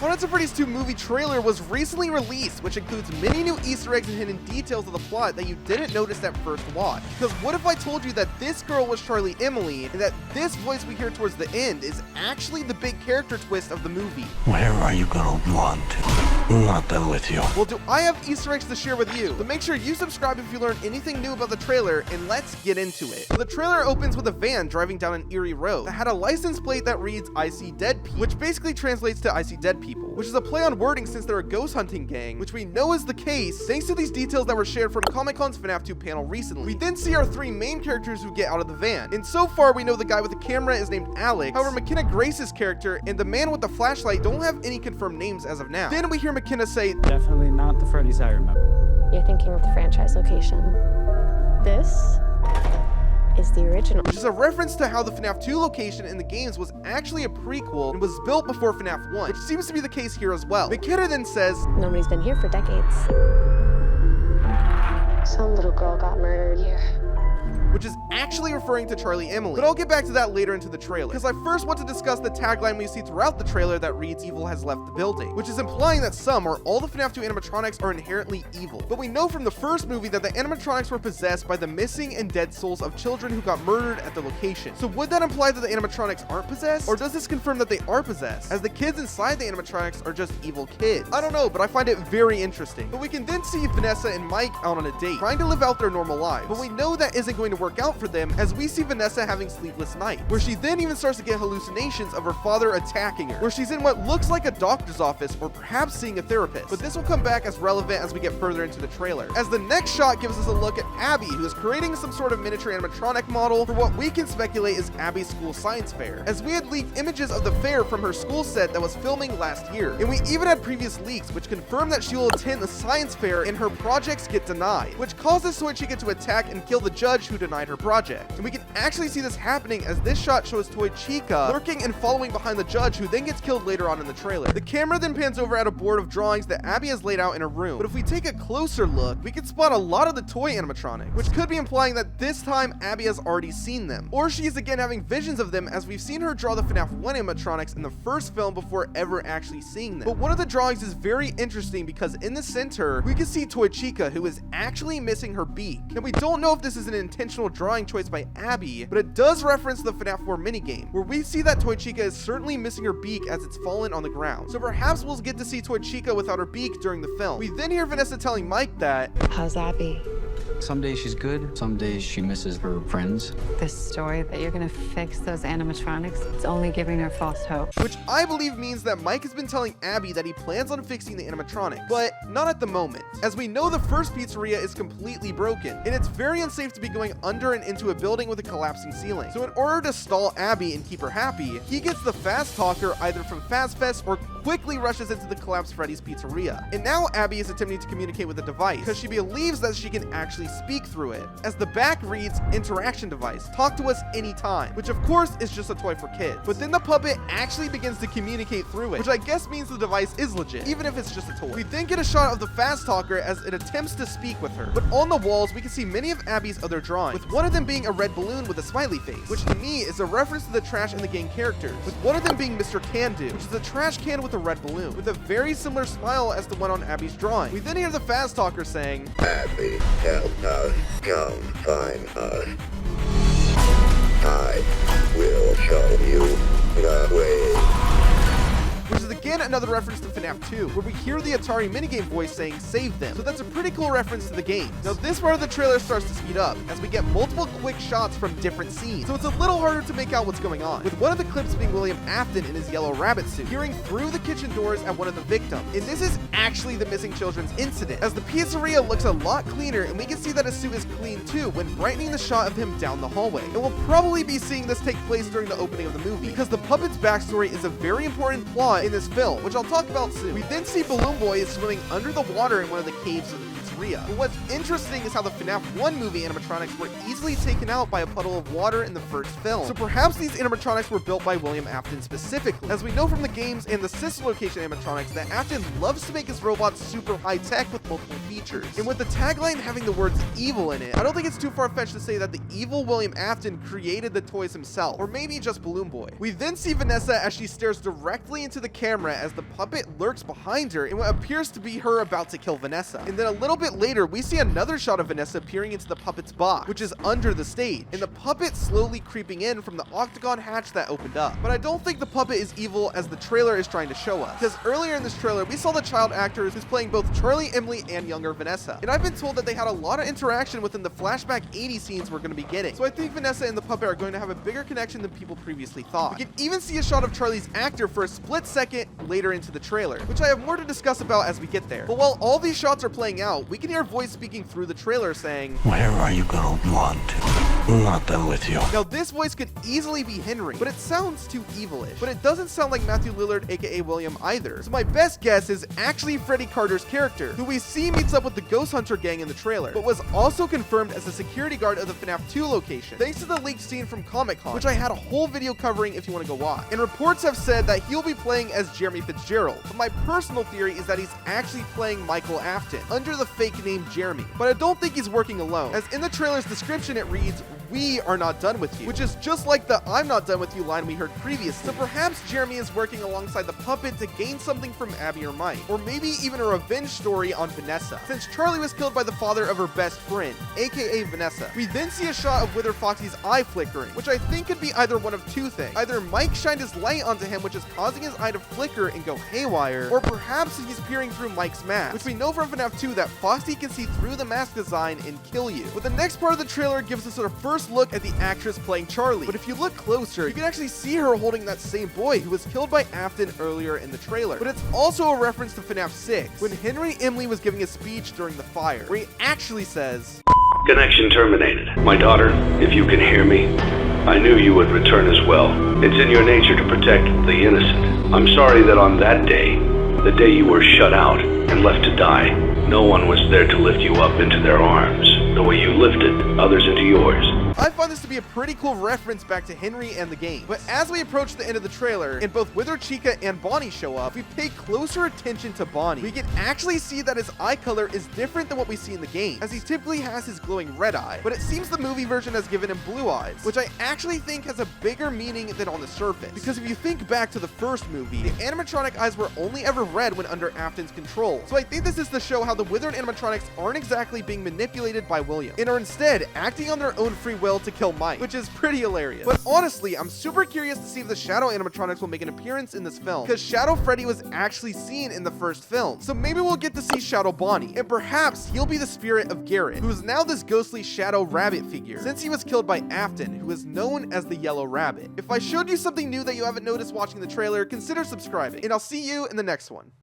Five Nights at Freddy's 2 movie trailer was recently released, which includes many new Easter eggs and hidden details of the plot that you didn't notice at first watch. Because what if I told you that this girl was Charlie Emily, and that this voice we hear towards the end is actually the big character twist of the movie? Where are you gonna run to? Not done with you. Well, do I have Easter eggs to share with you? So make sure you subscribe if you learn anything new about the trailer, and let's get into it. So the trailer opens with a van driving down an eerie road that had a license plate that reads "I see dead people," which basically translates to "I see dead people," which is a play on wording since they're a ghost hunting gang, which we know is the case thanks to these details that were shared from Comic-Con's FNAF 2 panel recently. We then see our three main characters who get out of the van, and so far we know the guy with the camera is named Alex. However, McKenna Grace's character and the man with the flashlight don't have any confirmed names as of now. Then we hear McKenna say, "Definitely not the Freddy's I remember." You're thinking of the franchise location. This is the original. Which is a reference to how the FNAF 2 location in the games was actually a prequel and was built before FNAF 1, which seems to be the case here as well. McKenna then says, Nobody's been here for decades. Some little girl got murdered here. Which is actually referring to Charlie Emily. But I'll get back to that later into the trailer, because I first want to discuss the tagline we see throughout the trailer that reads "Evil has left the building," which is implying that some or all the FNAF 2 animatronics are inherently evil. But we know from the first movie that the animatronics were possessed by the missing and dead souls of children who got murdered at the location. So would that imply that the animatronics aren't possessed? Or does this confirm that they are possessed, as the kids inside the animatronics are just evil kids? I don't know, but I find it very interesting. But we can then see Vanessa and Mike out on a date, trying to live out their normal lives. But we know that isn't going to work out for them, as we see Vanessa having sleepless nights, where she then even starts to get hallucinations of her father attacking her, where she's in what looks like a doctor's office or perhaps seeing a therapist. But this will come back as relevant as we get further into the trailer, as the next shot gives us a look at Abby, who is creating some sort of miniature animatronic model for what we can speculate is Abby's school science fair, as we had leaked images of the fair from her school set that was filming last year, and we even had previous leaks which confirm that she will attend the science fair and her projects get denied, which causes Toy Chica to attack and kill the judge who denied her project. And we can actually see this happening, as this shot shows Toy Chica lurking and following behind the judge, who then gets killed later on in the trailer. The camera then pans over at a board of drawings that Abby has laid out in a room, but if we take a closer look, we can spot a lot of the toy animatronics, which could be implying that this time Abby has already seen them, or she's again having visions of them, as we've seen her draw the FNAF 1 animatronics in the first film before ever actually seeing them. But one of the drawings is very interesting, because in the center we can see Toy Chica, who is actually missing her beak. Now we don't know if this is an intentional drawing choice by Abby, but it does reference the FNAF 4 minigame, where we see that Toy Chica is certainly missing her beak as it's fallen on the ground. So perhaps we'll get to see Toy Chica without her beak during the film. We then hear Vanessa telling Mike that, How's Abby? Some days she's good, some days she misses her friends. This story that you're gonna fix those animatronics, it's only giving her false hope. which I believe means that Mike has been telling Abby that he plans on fixing the animatronics, but not at the moment, as we know the first pizzeria is completely broken, and it's very unsafe to be going under and into a building with a collapsing ceiling. So in order to stall Abby and keep her happy, he gets the fast talker either from Fast Fest or quickly rushes into the collapsed Freddy's pizzeria. And now Abby is attempting to communicate with the device, because she believes that she can actually speak through it, as the back reads interaction device, talk to us anytime, which of course is just a toy for kids. But then the puppet actually begins to communicate through it, which I guess means the device is legit, even if it's just a toy. We then get a shot of the fast talker as it attempts to speak with her, but on the walls we can see many of Abby's other drawings, with one of them being a red balloon with a smiley face, which to me is a reference to the Trash and the Gang characters, with one of them being Mr. Can Do, which is a trash can with a red balloon, with a very similar smile as the one on Abby's drawing. We then hear the fast talker saying, Abby, help us, come find us. I will show you the way. which is again another reference to FNAF 2, where we hear the Atari minigame voice saying save them. So that's a pretty cool reference to the game. Now this part of the trailer starts to speed up, as we get multiple quick shots from different scenes, so it's a little harder to make out what's going on, with one of the clips being William Afton in his yellow rabbit suit, peering through the kitchen doors at one of the victims. And this is actually the missing children's incident, as the pizzeria looks a lot cleaner, and we can see that his suit is clean too when brightening the shot of him down the hallway. And we'll probably be seeing this take place during the opening of the movie, because the puppet's backstory is a very important plot in this film, which I'll talk about soon. We then see Balloon Boy is swimming under the water in one of the caves of the pizzeria. But what's interesting is how the FNAF 1 movie animatronics were easily taken out by a puddle of water in the first film. So perhaps these animatronics were built by William Afton specifically, as we know from the games and the sister location animatronics that Afton loves to make his robots super high-tech with multiple features. And with the tagline having the words evil in it, I don't think it's too far-fetched to say that the evil William Afton created the toys himself, or maybe just Balloon Boy. We then see Vanessa as she stares directly into the the camera as the puppet lurks behind her in what appears to be her about to kill Vanessa. And then a little bit later, we see another shot of Vanessa peering into the puppet's box, which is under the stage, and the puppet slowly creeping in from the octagon hatch that opened up. But I don't think the puppet is evil as the trailer is trying to show us, because earlier in this trailer, we saw the child actor who's playing both Charlie, Emily, and younger Vanessa. And I've been told that they had a lot of interaction within the flashback 80 scenes we're going to be getting. So I think Vanessa and the puppet are going to have a bigger connection than people previously thought. We can even see a shot of Charlie's actor for a split second later into the trailer, which I have more to discuss about as we get there. But while all these shots are playing out, we can hear a voice speaking through the trailer saying, Where are you going to want to? Not done with you. Now this voice could easily be Henry, but it sounds too evilish. But it doesn't sound like Matthew Lillard, aka William, either. So my best guess is actually Freddy Carter's character, who we see meets up with the Ghost Hunter gang in the trailer, but was also confirmed as a security guard of the FNAF 2 location, thanks to the leaked scene from Comic-Con, which I had a whole video covering if you want to go watch. And reports have said that he'll be playing as Jeremy Fitzgerald, but my personal theory is that he's actually playing Michael Afton, under the fake name Jeremy. But I don't think he's working alone, as in the trailer's description it reads, "We are not done with you," which is just like the "I'm not done with you" line we heard previously. So perhaps Jeremy is working alongside the puppet to gain something from Abby or Mike, or maybe even a revenge story on Vanessa, since Charlie was killed by the father of her best friend, aka Vanessa. We then see a shot of Wither Foxy's eye flickering, which I think could be either one of two things. Either Mike shined his light onto him, which is causing his eye to flicker and go haywire, or perhaps he's peering through Mike's mask, which we know from FNAF 2 that Foxy can see through the mask design and kill you. But the next part of the trailer gives us our first look at the actress playing Charlie, but if you look closer, you can actually see her holding that same boy who was killed by Afton earlier in the trailer. But it's also a reference to FNAF 6, when Henry Emily was giving a speech during the fire, where he actually says, Connection terminated. My daughter, if you can hear me, I knew you would return as well. It's in your nature to protect the innocent. I'm sorry that on that day, the day you were shut out and left to die, no one was there to lift you up into their arms, the way you lifted others into yours. I find this to be a pretty cool reference back to Henry and the game. But as we approach the end of the trailer, and both Wither, Chica, and Bonnie show up, we pay closer attention to Bonnie. We can actually see that his eye color is different than what we see in the game, as he typically has his glowing red eye, but it seems the movie version has given him blue eyes, which I actually think has a bigger meaning than on the surface. Because if you think back to the first movie, the animatronic eyes were only ever red when under Afton's control. So I think this is to show how the withered animatronics aren't exactly being manipulated by William, and are instead acting on their own free will to kill Mike, which is pretty hilarious. But honestly, I'm super curious to see if the Shadow animatronics will make an appearance in this film, because Shadow Freddy was actually seen in the first film. So maybe we'll get to see Shadow Bonnie, and perhaps he'll be the spirit of Garrett, who is now this ghostly Shadow Rabbit figure, since he was killed by Afton, who is known as the Yellow Rabbit. If I showed you something new that you haven't noticed watching the trailer, consider subscribing, and I'll see you in the next one.